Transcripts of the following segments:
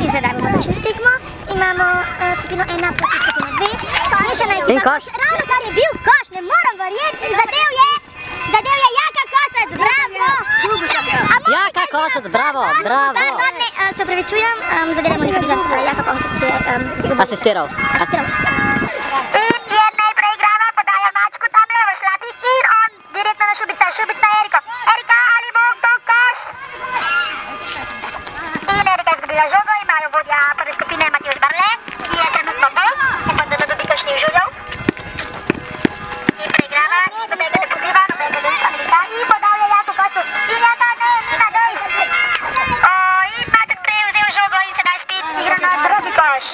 Zdaj bomo začeli tekmo, imamo skupino 1 proti skupino 2, mešana ekipa koš, ravno kar je bil koš, ne moram verjeti, zadev je Jaka Kosec, bravo! Jaka Kosec, bravo, bravo! Se upravičujem, zadev je Monika Bizant, Jaka Kosec je asistiral. Najprej igrava, podaja Mačku, tam levo šlapi in on direktno na Šubica, Šubic na Eriko. Erika, ali bo to koš? In Erika je zgubila žogo, imajo vodja prve skupine Matjuš Barle, ki je trenutno bol, upam, da dobi kakšnih žuljev. In preigrava, nobega ne pobiva, nobega ne Amerika in podal je Jaku Kosu. In Jaka, ne, Nina, dej! In Matek prevzel žogo in sedaj spet igra na drugi koš.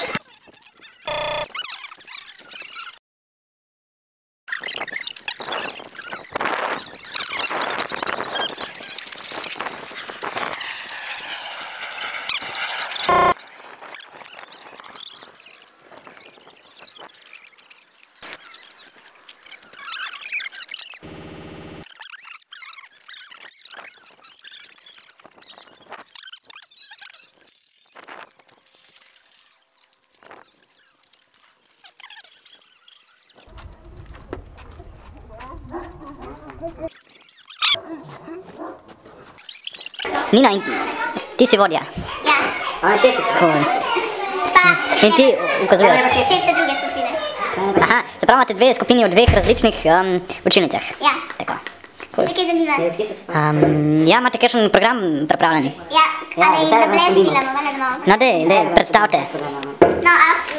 Nina, ti si vodja. Ja. Ona šef. In ti ukazuješ. Šef ste druge skupine. Aha, se pravi, imate dve skupini v dveh različnih učilnicah. Ja. Tako. Se kaj zanima? Ja, imate kakšen program pripravljen? Ja, ali da ples delamo, vene dno. No, dej, predstavite. No,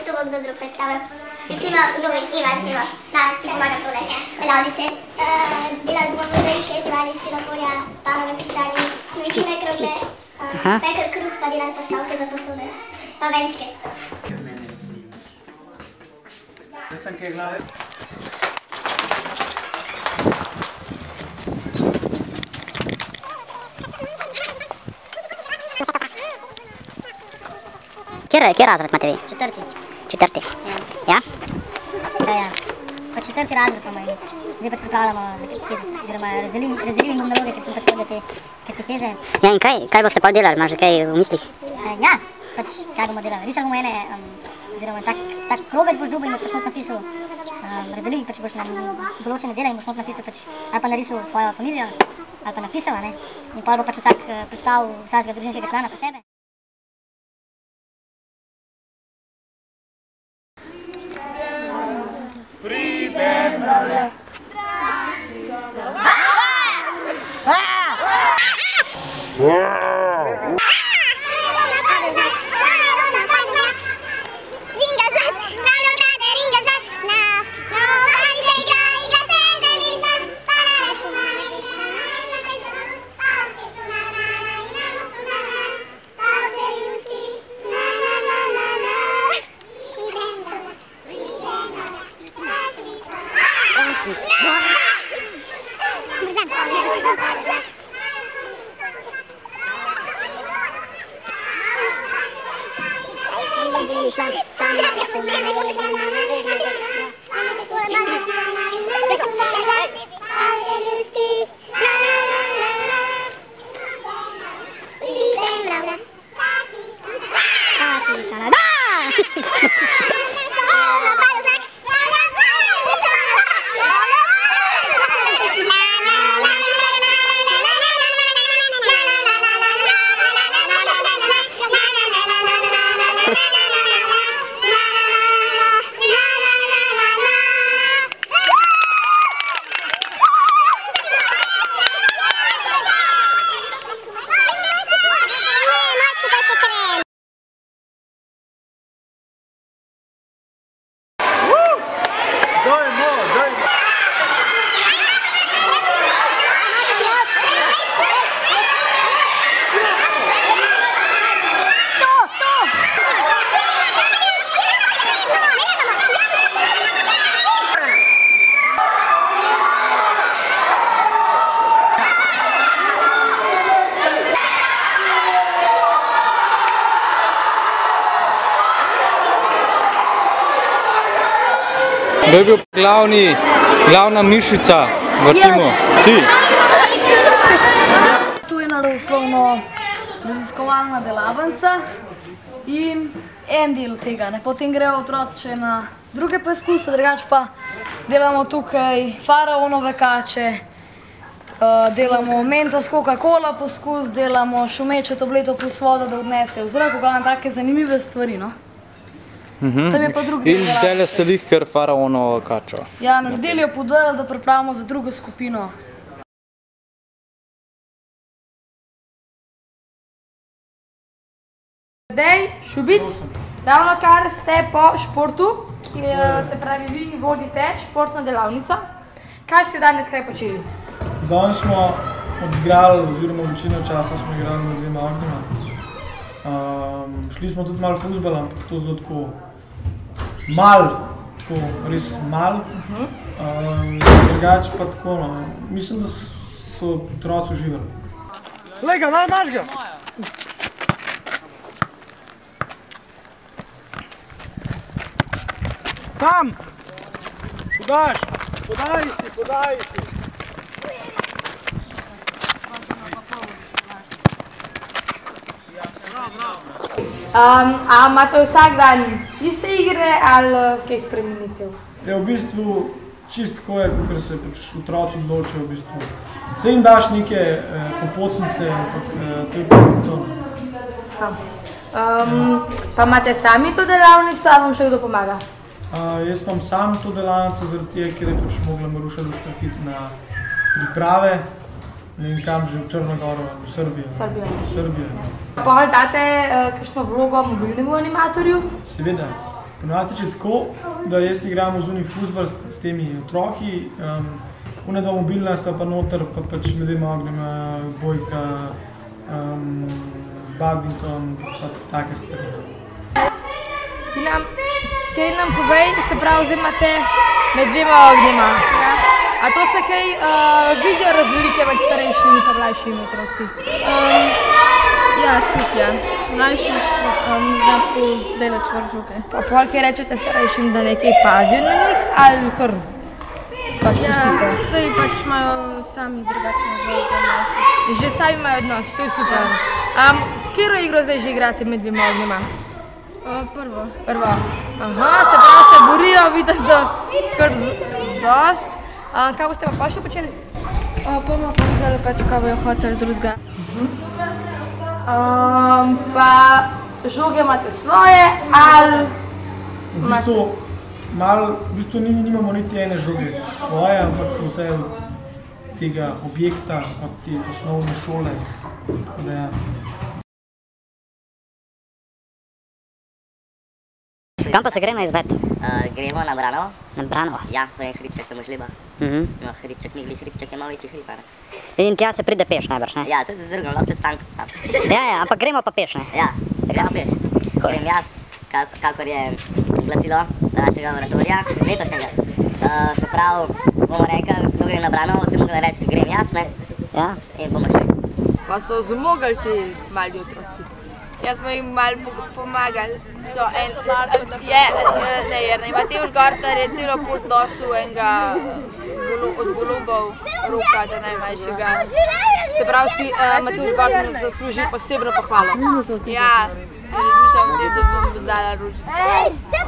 to bo kdo drug predstavil. Recimo, Ivan, recimo, ti pomagam tole, delavnice. Delali bomo mozaike, živali iz Čilopolja, panove piščali, snojčine krogle, pekar kruh, pa delali postavke za posode, pa venčke. Jaz sem kaj glave. Kje razred imate vi? Četrti. Ja? Ja. Pa četrti razred pa imamo. Zdaj pač pripravljamo za kateheze, oziroma razdelili bom naloge, ker sem pač hodil te kateheze. Ja, in kaj boste pa delali? Imaš že kaj v mislih? Ja, pač kaj bomo delali. Risali bomo ene, oziroma tak krogec boš dobil in boš pač not napisal. Razdelili pač boš na določene dele in boš not napisal pač, ali pa narisal svojo familijo, ali pa napisal, ne? In pol bo pač vsak predstavil vsakega družinskega člana pa sebe. Kdo je bil glavna mišica v timu? Ti? Tu je naravoslovno raziskovalna delavnica in en del tega. Potem grejo otroci še na druge poizkuse, drugače pa delamo tukaj faraonove kače, delamo mentos Coca-Cola poskus, delamo šumečo tableto plus voda, da odnese v zrak, v glavnem take zanimive stvari, no. Tam je pa drugi del. In zdajle ste lih kar faraonovo kačo. Ja, naredili jo podelo, da pripravimo za drugo skupino. Dej, Šubic, ravno kar ste po športu, ki se pravi vi vodite športno delavnico. Kaj ste danes kaj počeli? Danes smo odigrali, oziroma večino časa smo igrali med dvema ognjema. Šli smo tudi malo fuzbala, ampak to zelo tako tako res malo. Drugače pa tako, no. Mislim, da so otroci uživali. Glej ga, naš ga! Sam! Podaš! Podaj si! A imate vsak dan iste igre ali kaj spremenite? Ja, v bistvu čist tako je, kakor se pač otroci odločijo v bistvu. Se jim daš neke popotnice, ampak to je pa to. Pa imate sami to delavnico, ali vam še kdo pomaga? Jaz imam sam to delavnico zaradi tega, ker je pač mogla Maruša Luštrkit na priprave. Ne vem kam že, v Črnogoro, v Srbijo. Srbijo. Pa date kakšno vlogo mobilnemu animatorju? Seveda. Ponovadi je tako, da jaz igramo zunaj fuzbal s temi otroki. Una dva mobilna sta pa noter, pa pač med dvema ognjema, bojka, badminton, pa take stvari. Kaj nam povej, se pravi, vzemate med dvema ognjema. A to se kaj vidijo razlike med starejšimi in mlajšimi otroci? Ja, tudi ja. Mlajši znam tako delati čvržuke. Pa pol kaj rečete starejšim, da nekaj pazijo na njih, ali kar pač pustite? Ja, saj pač imajo sami drugačen odnos do mlajših. Že sami imajo odnos, to je super. Katero igro zdaj že igrate med dvema ognjema? Prvo. Prvo. Aha, se pravi, se borijo, vidim, da kar dost. Kaj boste pa še počeli? Bomo pa vzeli pač, kaj bojo hoteli drugega. Pa žoge imate svoje, ali... V bistvu nimamo niti ene žoge svoje, ampak so vse od tega objekta, od te osnovne šole. Kam pa se gremo izved? Gremo na Branovo. Na Branovo? Ja, to je hribček, tam v Žlibah. No, hribček ni glih, hribček je malo večji hrib, ne? In tja se pride peš najbrž, ne? Ja, tudi z drugom, lahko tudi stankom sam. Ja, ampak gremo pa peš, ne? Ja, gremo peš. Grem jaz, kakor je glasilo našega oratorija, letošnjega. Se pravi, bomo rekli, kdo gre na Branovo, si mogli reči, grem jaz, ne? Ja. In bomo šli. Pa so zmogli ti mali otroci. Jaz smo jim malo pomagali. Ne, Matevž Gartar je celo pot nosil enega od golubov roka, da najmanjšega. Se pravi, si Matevž Gartar zasluži posebno pohvalo. Ja, razmišljam o tem, da bom dodala ružice.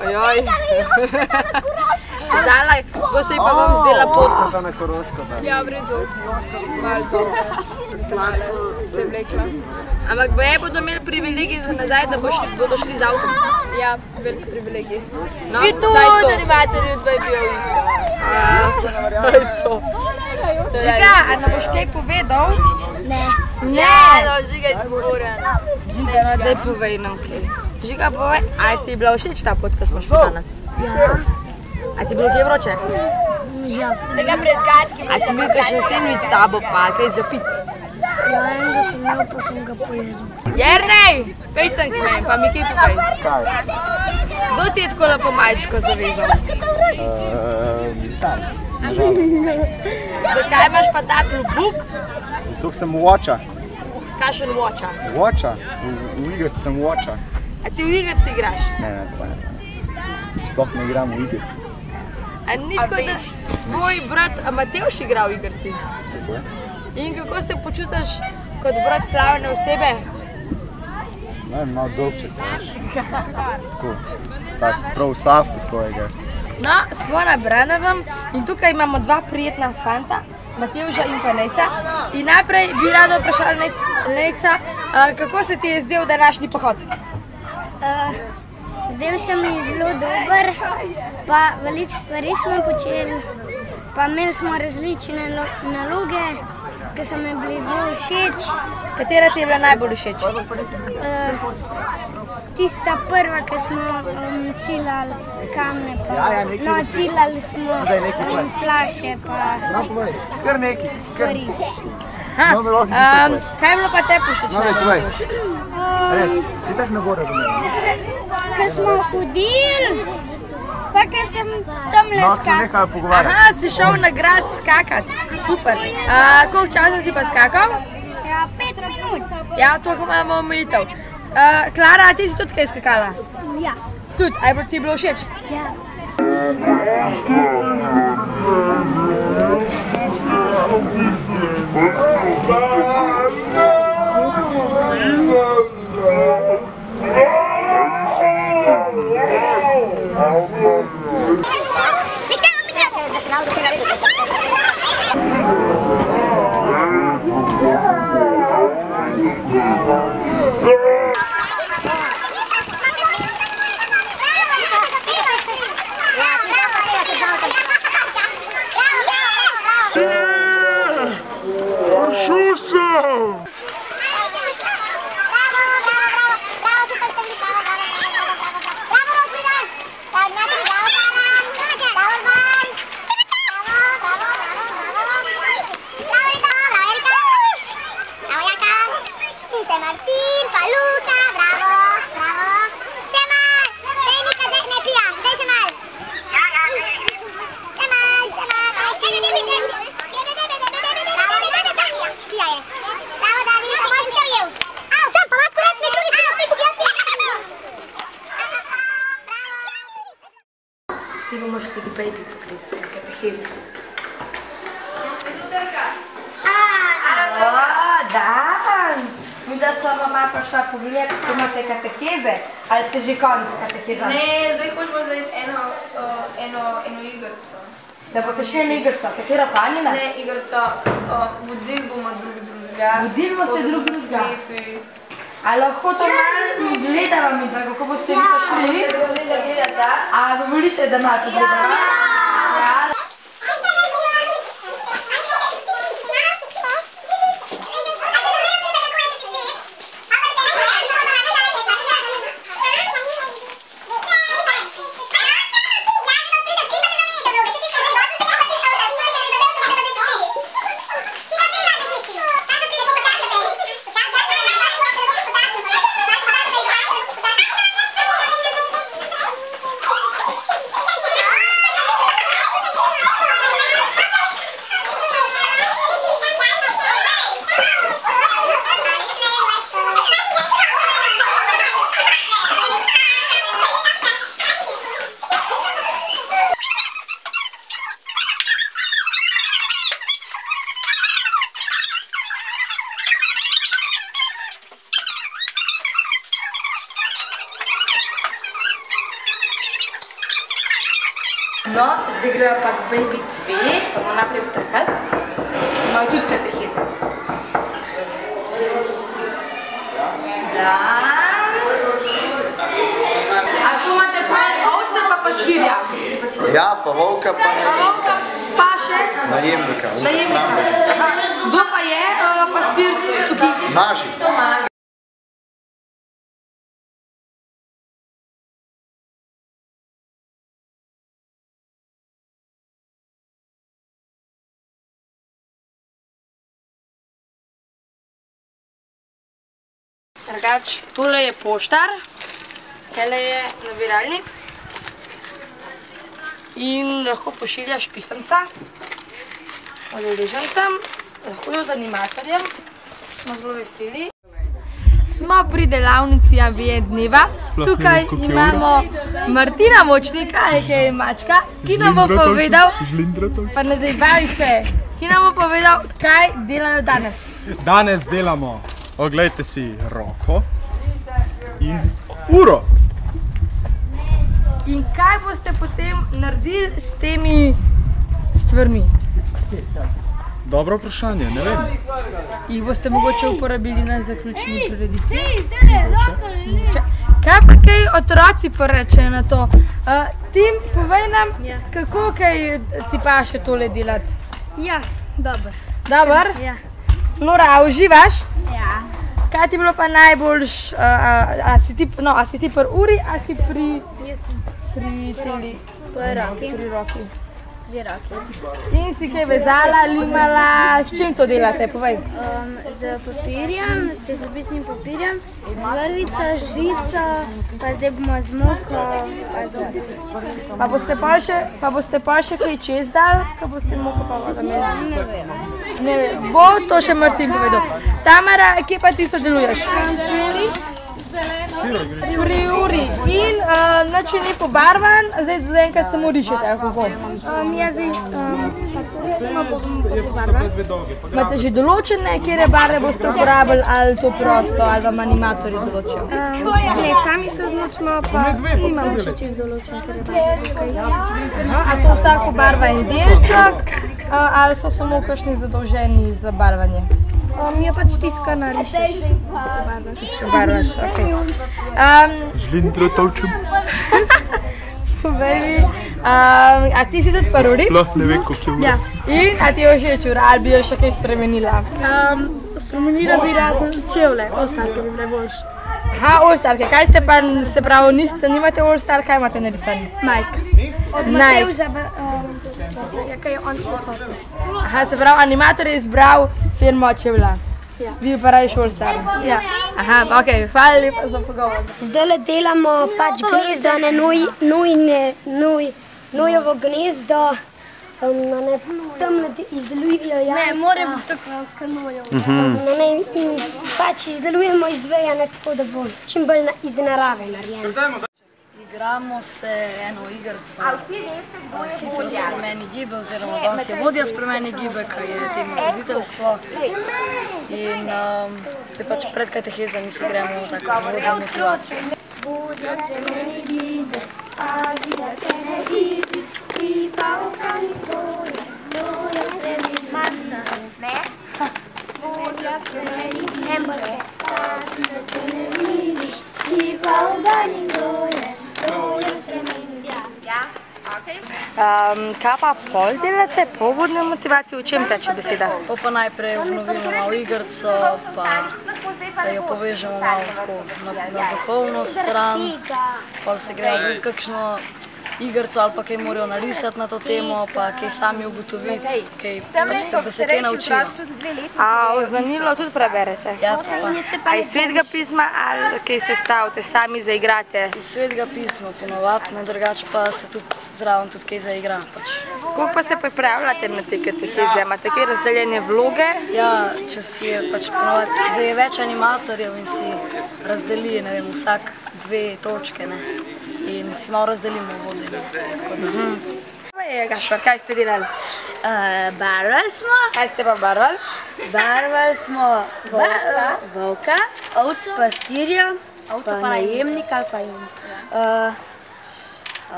Ojoj. Zdala, ko se ji pa bom zdela pot. Ja, v redu. Malo to. Se vlekla. Ampak bodo imeli privilegij za nazaj, da bodo šli z avtom? Ja, velik privilegij. Vi tudi animatorji dva je bil isto. Žiga, a nam boš kaj povedal? Ne. Ne, no, Žiga je zgovoren. Žiga, no, daj povej nam kaj. Žiga, povej, a ti je bila všeč ta pot, ko smo šli danes? Ja. A ti je bilo kaj vroče? Ja. Tega brezgatski. A si imel kakšen sendvič s sabo pa kaj za pit? Ja, enega sem imel, pa sem ga pojedel. Jernej, pejcem k meni, pa mi kaj povej. Kdo ti je tako lepo majčko zavezal? Sam. Zakaj imaš pa tak klobuk? Zato sem watcha. Kakšen watcha? Watcha? V igrici sem watcha. A ti v igrici igraš? Ne, to pa ne. Sploh ne igram v igrici. A ni tako, da tvoj brat Matevž igra v igrici? In kako se počutiš kot brat slavne osebe? Ne vem, malo dolg čez veš. Tako, prav v Safu tako je. No, smo na Branovem in tukaj imamo dva prijetna fanta, Matevža in pa Nejca. In najprej bi rada vprašala Nejca, kako se ti je zdel današnji pohod? Zdel se mi je zelo dober, pa veliko stvari smo počeli, pa imeli smo različne naloge, ki so mi bili zelo všeč. Katera ti je bila najbolj všeč? Tista prva, ki smo ciljali kamne, no ciljali smo flaše pa stvari. Kaj je bilo pa te všeč? Ti tako ne bo razumel. Ko smo hodili, pa ko sem tamle skakal. Aha, si šel na grad skakat. Super. Koliko časa si pa skakal? Ja, 5 minut. Ja, toliko imamo omejitev. Klara, a ti si tudi kaj skakala? Ja. Tudi? A je ti je bilo všeč? Ja. Ti bomo šli k baby pogledati na kateheze. Dan! Mi da sva vama prišla pogledati, kako imate kateheze. Ali ste že konec kateheza? Ne, zdaj hočemo zvedeti eno igrico. Se boste še eno igrico? Katero planina? Ne, igrico. Vodili bomo drugi drugega. Vodili boste drugi drugega? A lahko to malo gledava mi, kako boste vi šli? A dovolite, da malo pogledava? Ja. No, zdaj grejo pa k baby 2, pa bomo naprej potrkali. No, tudi kateheza. Dan. A tu imate pa ovce pa pastirja? Ja, pa volka pa najemnika. Pa volka pa še? Najemnika. Kdo pa je pastir tukaj? Naši. Drugač, tole je poštar, tele je nabiralnik in lahko pošiljaš pisemca udeležencem, lahko tudi animatorjem, smo zelo veseli. smo pri delavnici ABN dneva. Tukaj imamo Martina Močnika, ki je mačka, ki nam bo povedal, pa ne zabavi se, ki nam bo povedal, kaj delajo danes. Danes delamo, oglejte si roko in uro. In kaj boste potem naredili s temi stvarmi? Dobro vprašanje, ne vem. Jih boste mogoče uporabili na zaključni prireditvi? Kaj pa kaj otroci porečejo na to? Tim, povej nam, kako kaj ti paše tole delati? Ja, dobro. Dobar? Ja. Flora, a uživaš? Ja. Kaj ti je bilo pa najboljš, a si ti pri uri, a si pri teli? Pri roki. Pri roki. Pri roki. In si kaj vezala, limala, s čim to delate, povej? Z papirjem, s časopisnim papirjem, z vrvico, žico, pa zdaj bomo z moko, pa z opico. Pa boste pa še kaj čez dal, ko boste moko pa voda imeli? Ne vem. Ne vem, bo to še Martin povedal. Tamara, kje pa ti sodeluješ? Pri uri. In nič ni pobarvan, zdaj zaenkrat samo rišete, kako? Ja, zdaj smo pobarvan. Imate že določene, kjere barve boste uporabili, ali to prosto, ali vam animatorji določijo? Ne, sami se odločimo, pa nimamo še čist določen, kjere barve. A to vsako barva en delček, ali so samo kakšni zadolženi za barvanje? Je pač tiska narišeš. Barvaš, okej. Žlindre točem. Povej mi, a ti si tudi pri uri? Sploh ne vem, kako je ura. In a ti je všeč ura, ali bi jo še kaj spremenila? Spremenila bi razen čevlje, All-Starke bi bile boljše. Aha, All-Starke, kaj ste pa, se pravi, nimate All-Star, kaj imate narisani? Nike. Od Matevža, kaj je on hotel. Aha, se pravi, animator je izbral firmo čevlja. Vi pa radiš All-Star? Ja. Aha, okej, hvala lepa za pogovor. Zdajle delamo pač gnezdo, nojevo gnezdo, tam izdelujejo jajca. Ne, mora biti tako kot nojevo. In pač izdelujemo iz veja, tako da bo čim bolj iz narave narejeno. Igramo se eno igrco, hitro spremeni gibe, oziroma danes je vodja spremeni gibe, kaj je temu voditeljstvo. In pač pred katehezami se gremo v tako vodno motivacijo. Vodja spremeni gibe, pazi da te ne vidi, ti pa ohrani tvoje, vodja spremeni Marca. Ne? Vodja spremeni gibe, pazi da te ne vidiš, ti pa ohrani tvoje. Kaj pa pol delate, po vodne motivacije, v čem teče beseda? Pa najprej obnovimo malo igrco, pa jo povežemo malo tako na duhovno stran, pol se gremo videti kakšno igrco ali pa kaj morajo narisati na to temo, pa kaj sami ugotoviti, da se kaj naučijo. A oznanilo tudi preberete? Ja, tako. A iz Svetega pisma ali kaj se stavite, sami zaigrate? Iz Svetega pisma ponovadi, drugače pa se tudi zraven tudi kaj zaigra. Koliko pa se pripravljate na te kateheze? Imate kaj razdeljene vloge? Ja, če si je pač ponovadi, zdaj je več animatorjev in si razdeli, ne vem, vsak 2 točke, ne. In si malo razdelimo vodenje. Gašpar, kaj ste delali? Barvali smo. Kaj ste pa barvali? Barvali smo volka, pastirja, pa najemnika, pa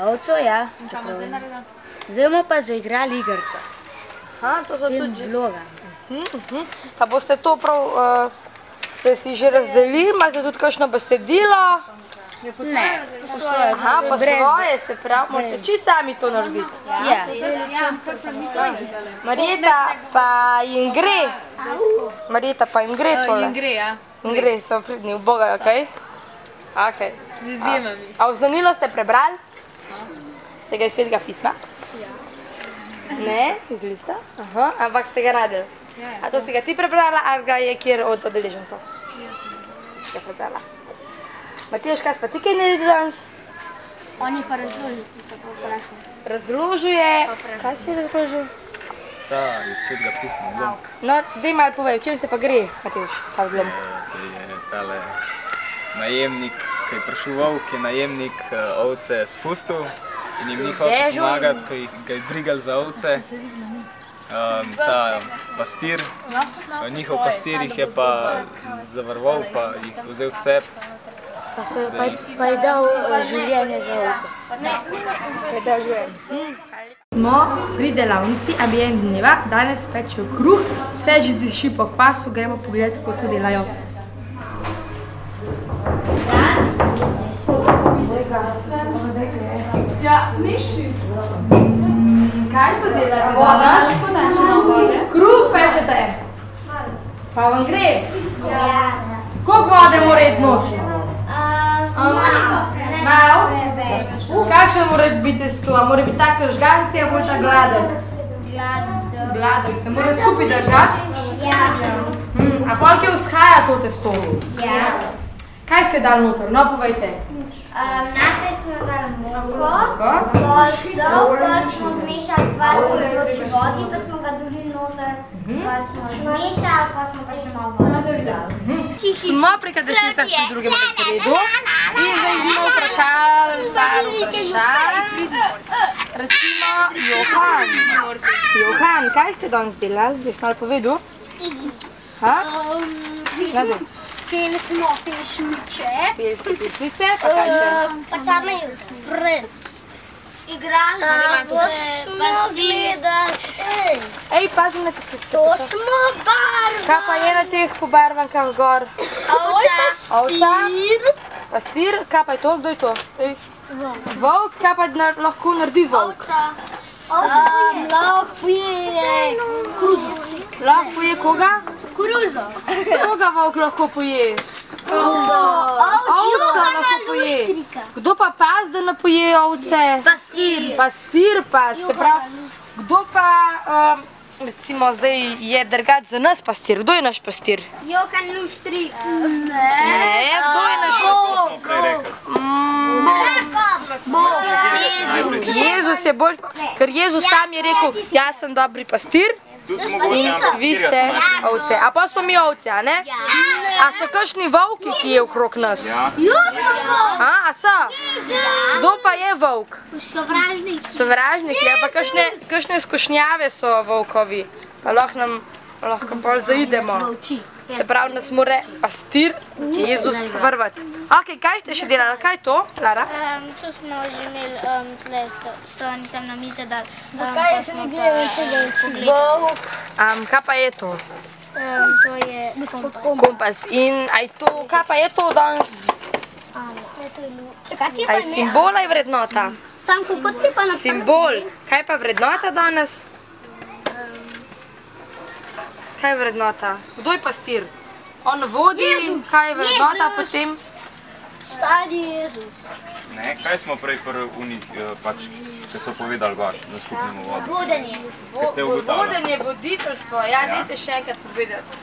ovco, ja. Zdaj bomo pa zaigrali igrco. To so tudi vloga. Pa boste to prav, ste si že razdelili, imate tudi kakšno besedilo? Ne, po svoje. Aha, po svoje se pravi, morate čisto sami to narediti. Ja. Marjeta pa jim gre. Marjeta pa jim gre tole. Jim gre, ja. Jim gre, so pridni, ubogajo, okej? Okej. Z izjemami. A oznanilo ste prebrali? Ste ga iz Svetega pisma? Ne, iz lista? Aha, ampak ste ga radili. A to si ga ti prebrala, ali ga je kjer od udeležencev? Si ga prebrala. Matjaž, kaj pa ti kaj naredil danes? On je pa razložil, tisto pa vprašal. Razložil je... Kaj si razložil? Ta iz Svetega pisma odlomek. No, daj malo povej, v čem se pa gre, Matevž, ta odlomek? Da je tale najemnik, ki je prišel volk, je najemnik ovce spustil in jim ni hotel pomagati, ki ga je brigal za ovce. Ta pastir, njihov pastir jih je pa zavrval, pa jih vzel k sebi. Pa je dal življenje za ovce. Pa je dal življenje. Smo pri delavnici ambient dneva, danes pečejo kruh, vse že diši po kvasu, gremo pogledati, kako to delajo. Ja, Miši. Kaj to delate danes? Kruh pečete? Pa vam gre? Koliko vode mora iti nočno? Malo? Kakšen mora biti testo? A mora biti tako žganci, a bolj tako gladek? Gladek. Se mora skupaj držati? A koliko je vzhaja to testo? Kaj ste dali noter? No, povejte. Najprej smo dali moko, pol sol, pol smo zmešali 2 stoli vroči vodi, pa smo ga dolili noter, pa smo zmešali, pa smo pa še malo vode dali. Smo pri katechisah pri drugem razredu in zdaj bomo vprašali par vprašanj. Recimo Johan. Johan, kaj ste danes delali? Boš malo povedal? Nadej. Peli smo pesmice. Peli ste pesmice, pa kaj še? Pa tam je Princ. Igrali smo gledali. Ej, pazim na tiskati. To smo barvali. Kaj pa je na teh pobarvankah gor? Ovca. Pastir. Pastir, kaj pa je to? Kdo je to? Volk, kaj pa lahko naredi volk? Lahko poje koruzo. Lahko poje koga? Koruzo. Koga volk lahko poje? Ovca lahko poje. Kdo pa pas, da ne poje ovce? Pastir. Pastir pas, se pravi. Kdo pa, recimo zdaj je drugače za nas pastir? Kdo je naš pastir? Johan Luštrik. Ne, kdo je naš pastir? Jezus je bolj, ker Jezus sam je rekel, jaz sem dobri pastir in vi ste ovce. A pa smo mi ovce, a ne? A so kakšni volki, ki je okrog nas? A so? Kdo pa je volk? Sovražnik. Sovražnik, ja, pa kakšne skušnjave so volkovi, pa lahko bolj zaidemo. Se pravi, nas mora pastir Jezus vrvati. Ok, kaj ste še delali? Kaj je to, Lara? Tu smo že imeli tle strani sem na mize dali. Zakaj se ne gledamo tega učili? Kaj pa je to? To je kompas. In kaj pa je to danes? A je simbol ali vrednota? Sam ko potripa na simbol. Kaj pa vrednota danes? Kaj je vrednota? Kdo je pastir? On vodi in kaj je vrednota potem? Stari Jezus. Ne, kaj smo prej unih, pač, če so povedali gor, na skupnemu vodu? Vodenje. Vodenje, voditeljstvo, ja, dajte še enkrat povedati.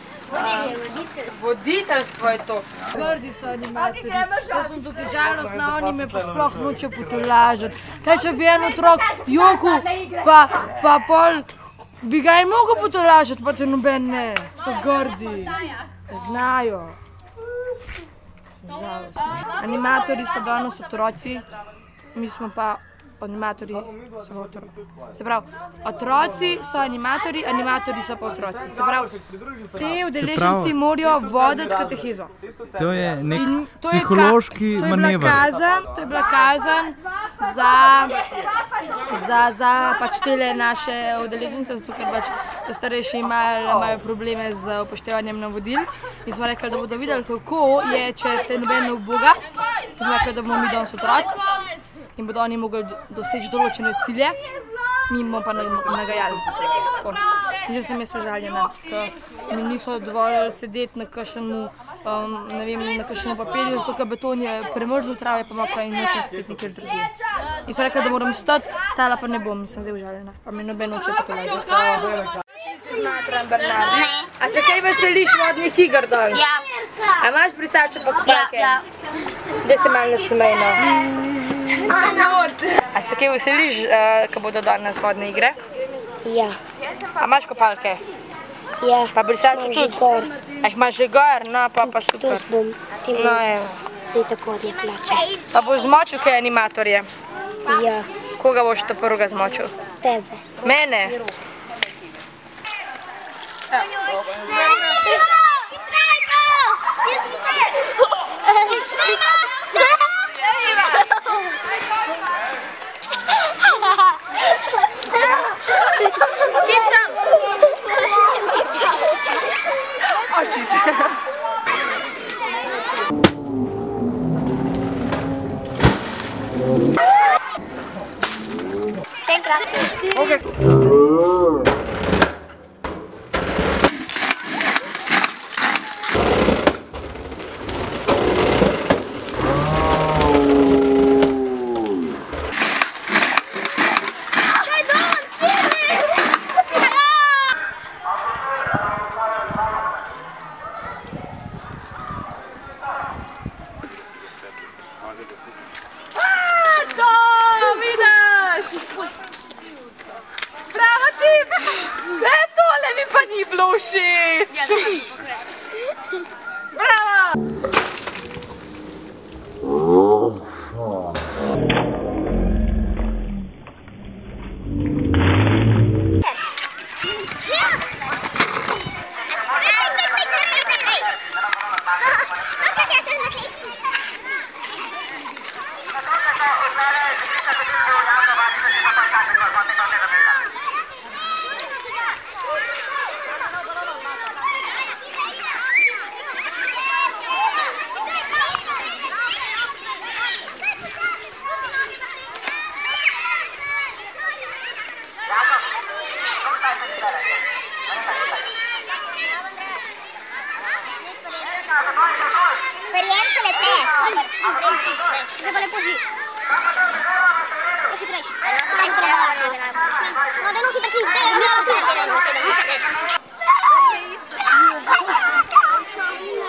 Voditeljstvo je to. Grdi so animatorji. Jaz sem tukaj žalostna, oni me pa sploh nočejo potolažiti. Kaj če bi en otrok joku, pa pol, bi ga en mogel potolažiti, pa te noben ne. So grdi. Znajo. Žalostno. Animatorji so danes otroci, mi smo pa animatorji so pa otroci. Se pravi, otroci so animatorji, animatorji so pa otroci. Se pravi, te udeleženci morajo voditi katehizo. To je nek psihološki manever. To je bila kazan za pač tele naše udeležence, zato ker pač starejši imajo probleme z upoštevanjem navodil. In smo rekli, da bodo videli, kako je, če te noben ne uboga. In smo rekli, da bomo mi danes otroci in bodo oni mogli doseči določene cilje, mi bomo pa nagajali. In zdaj sem jaz užaljena, ker mi niso dovolj sedeti na kakšnemu, ne vem, na kakšnemu papirju, zato ker beton je premrzl, trava je pa mokra in nočem sedeti nekjer drugje. In so rekli, da moram stati, stala pa ne bom, sem zdaj užaljena, pa me noben noče tako lažiti. Ne. A se kaj veseliš vodnih iger danes? Ja. A imaš brisače pa kopalke? Ja. Daj se malo nasmejno. A se kaj veseliš, ko bodo danes vodne igre? Ja. A imaš kopalke? Ja. Pa brisačo tudi? Že gor. A jih imaš že gor? No, pa super. To bom. Ti No, evo. Vse tako od je plača. Pa boš zmočil kaj animatorje? Ja. Koga boš to prvega zmočil? Tebe. Mene? Oh shit. Okay. Všeč! Bravo! Speriențele pe Zdaj pa lepo živi. Hitro reči. No, da no hitro ti, da no hitro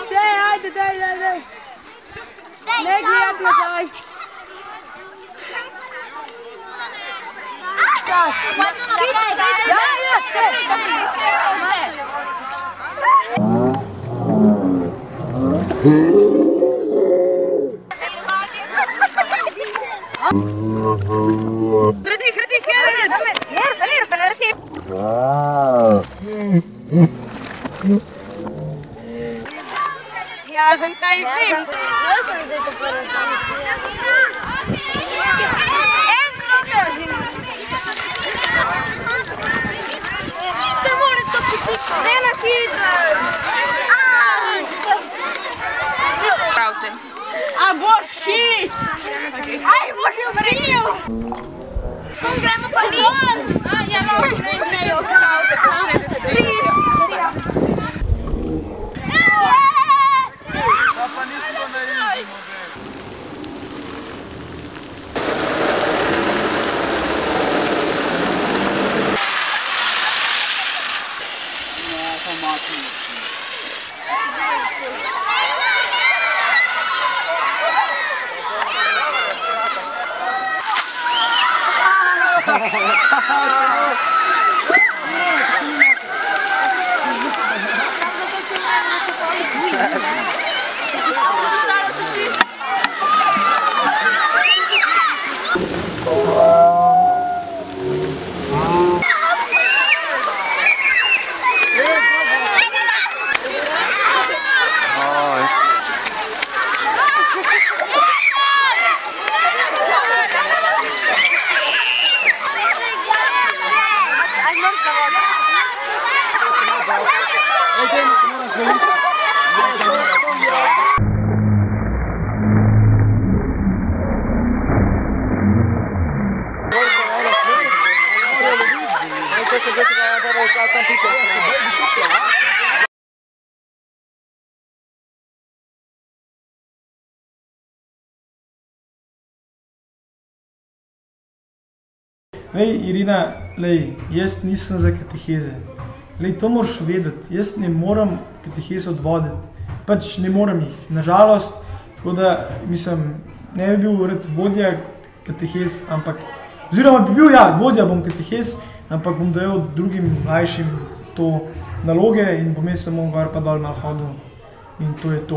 Še, ajde, daj. Ne gledaj nazaj. Ja sam taj živ. Ja sam zdaj to prvo sam Hiter mora to potisati. Ne na hiter. Pravte. A boš šit. Aj, boš jo vrnil. Skoro gremo pa mi. Ja, no, ne obstavite, pa še ne stoji. Pa nismo na izi model. Ne, pa makni. Lej, Irina, lej, jaz nisem za kateheze. Lej, to moraš vedeti, jaz ne moram katehez odvoditi. Pač ne moram jih, nažalost. Tako da, mislim, ne bi bil rad vodja katehez, ampak, oziroma bi bil, ja, vodja bom katehez, ampak bom dajal drugim mlajšim to naloge in bom jaz samo gor pa dol malo hodil in to je to.